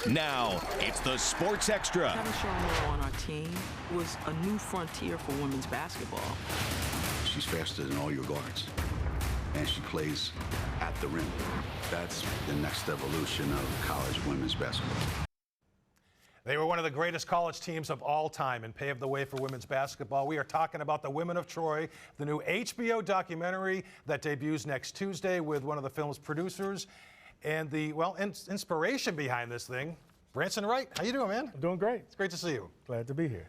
Now, it's the Sports Extra. Having Cheryl Miller on our team was a new frontier for women's basketball. She's faster than all your guards, and she plays at the rim. That's the next evolution of college women's basketball. They were one of the greatest college teams of all time and paved the way for women's basketball. We are talking about the Women of Troy, the new HBO documentary that debuts next Tuesday with one of the film's producers and the, well, inspiration behind this thing, Branson Wright. How you doing, man? I'm doing great. It's great to see you. Glad to be here.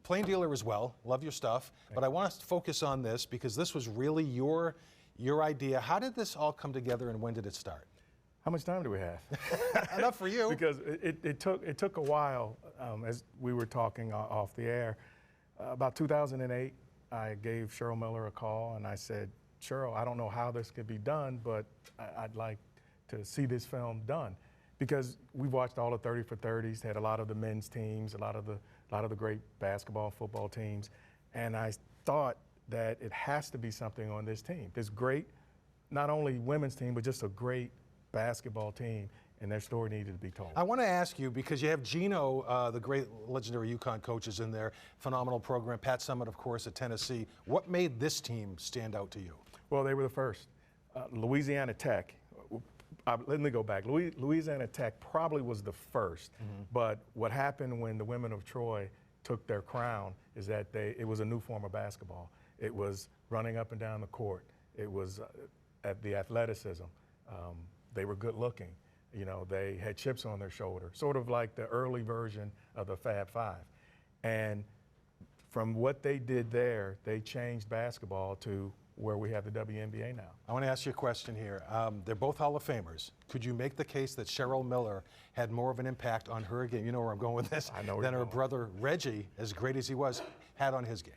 Plain dealer as well. Love your stuff. But I want us to focus on this because this was really your idea. How did this all come together and when did it start? How much time do we have? Enough for you. Because it took a while, as we were talking off the air. About 2008, I gave Cheryl Miller a call and I said, Cheryl, I don't know how this could be done, but I'd like to see this film done. Because we've watched all the 30 for 30s, had a lot of the men's teams, a lot of the great basketball, football teams, and I thought that it has to be something on this team. This great, not only women's team, but just a great basketball team, and their story needed to be told. I want to ask you, because you have Gino, the great legendary UConn coaches in there, phenomenal program, Pat Summitt, of course, at Tennessee. What made this team stand out to you? Well, they were the first. Louisiana Tech, let me go back. Louisiana Tech probably was the first, but what happened when the Women of Troy took their crown is that it was a new form of basketball. It was running up and down the court. It was at the athleticism. They were good looking. You know, they had chips on their shoulder, sort of like the early version of the Fab Five. And from what they did there, they changed basketball to where we have the WNBA now. I want to ask you a question here. They're both Hall of Famers. Could you make the case that Cheryl Miller had more of an impact on her game, you know where I'm going with this, than her brother Reggie, as great as he was, had on his game?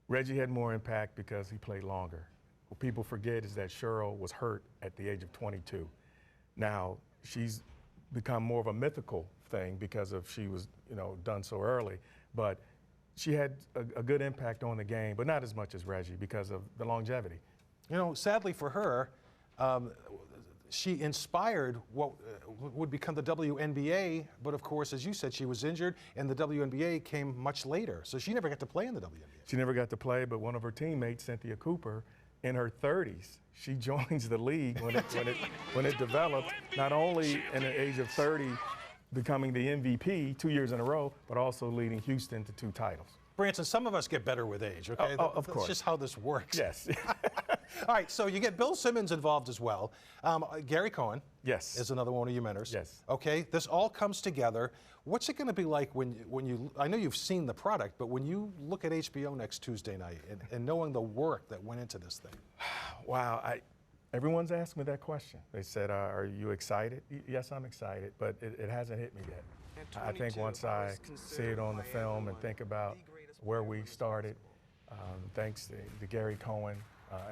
Reggie had more impact because he played longer. What people forget is that Cheryl was hurt at the age of 22. Now, she's become more of a mythical thing because of she was, done so early, but she had a good impact on the game, but not as much as Reggie because of the longevity. You know, sadly for her, she inspired what would become the WNBA, but of course, as you said, she was injured, and the WNBA came much later, so she never got to play in the WNBA. She never got to play, but one of her teammates, Cynthia Cooper, in her 30s, she joins the league when it developed, not only in the age of 30, becoming the MVP 2 years in a row, but also leading Houston to 2 titles. Branson, some of us get better with age, okay? Of course. That's just how this works. Yes. All right, so you get Bill Simmons involved as well. Gary Cohen is another one of your mentors. Yes. Okay, this all comes together. What's it going to be like when you, I know you've seen the product, but when you look at HBO next Tuesday night and knowing the work that went into this thing? Wow, everyone's asked me that question. They said, are you excited? Yes, I'm excited, but it hasn't hit me yet. I think once I see it on the film and think about where we started, thanks to Gary Cohen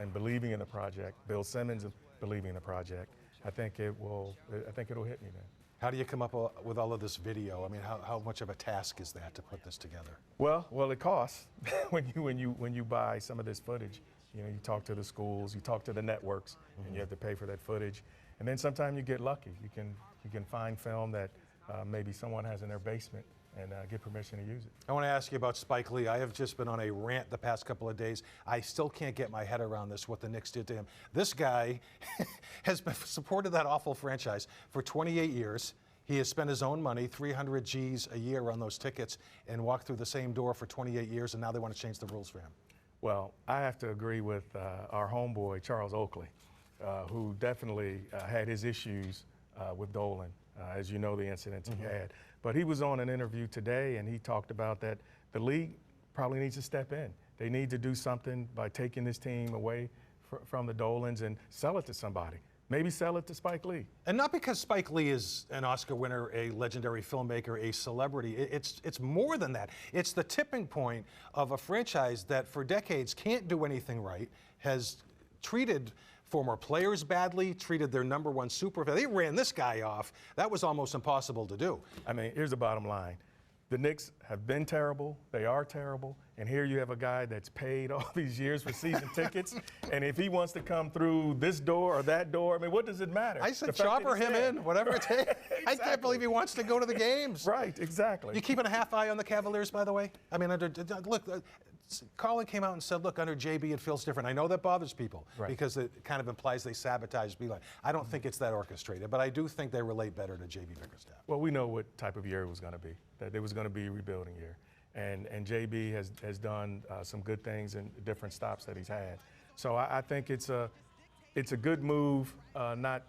and believing in the project, Bill Simmons believing in the project, I think it'll hit me then. How do you come up with all of this video? I mean, how much of a task is that to put this together? Well, it costs when you buy some of this footage. You know, you talk to the schools, you talk to the networks, and you have to pay for that footage. And then sometimes you get lucky. You can find film that maybe someone has in their basement and get permission to use it. I want to ask you about Spike Lee. I have just been on a rant the past couple of days. I still can't get my head around this, what the Knicks did to him. This guy has supported that awful franchise for 28 years. He has spent his own money, 300 G's a year on those tickets, and walked through the same door for 28 years, and now they want to change the rules for him. Well, I have to agree with our homeboy, Charles Oakley, who definitely had his issues with Dolan, as you know the incidents he had. But he was on an interview today, and he talked about that the league probably needs to step in. They need to do something by taking this team away from the Dolans and sell it to somebody. Maybe sell it to Spike Lee. And not because Spike Lee is an Oscar winner, a legendary filmmaker, a celebrity. It's more than that. It's the tipping point of a franchise that for decades can't do anything right, has treated former players badly, treated their #1 superstar. They ran this guy off. That was almost impossible to do. I mean, here's the bottom line. the Knicks have been terrible. They are terrible. And here you have a guy that's paid all these years for season tickets. And if he wants to come through this door or that door, I mean, what does it matter? I said chopper him in, whatever it takes. Exactly. I can't believe he wants to go to the games. Right, exactly. You keeping a half eye on the Cavaliers, by the way? I mean, look, Carlin came out and said, look, under JB it feels different. I know that bothers people because it kind of implies they sabotage Beeline. I don't think it's that orchestrated, but I do think they relate better to JB Bickerstaff. Well, we know what type of year it was going to be, that it was going to be a rebuilding year. And JB has done some good things in different stops that he's had. So I think it's a good move, not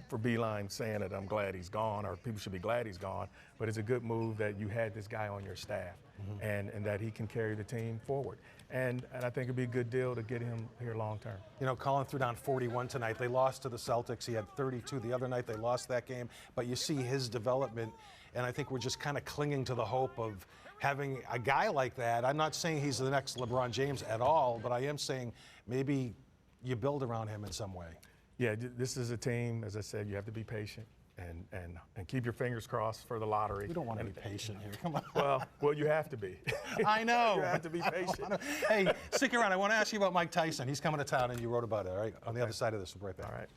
for Beeline saying that I'm glad he's gone or people should be glad he's gone, but it's a good move that you had this guy on your staff and that he can carry the team forward. And I think it'd be a good deal to get him here long term. You know, Colin threw down 41 tonight. They lost to the Celtics. He had 32 the other night. They lost that game. But you see his development, and I think we're just kind of clinging to the hope of having a guy like that. I'm not saying he's the next LeBron James at all, but I am saying maybe you build around him in some way. Yeah, this is a team, as I said, you have to be patient and keep your fingers crossed for the lottery. We don't want to be patient here. Come on. Well, you have to be. I know. You have to be patient. Hey, stick around. I want to ask you about Mike Tyson. He's coming to town, and you wrote about it, all right? On the other side of this, we'll be right back. All right.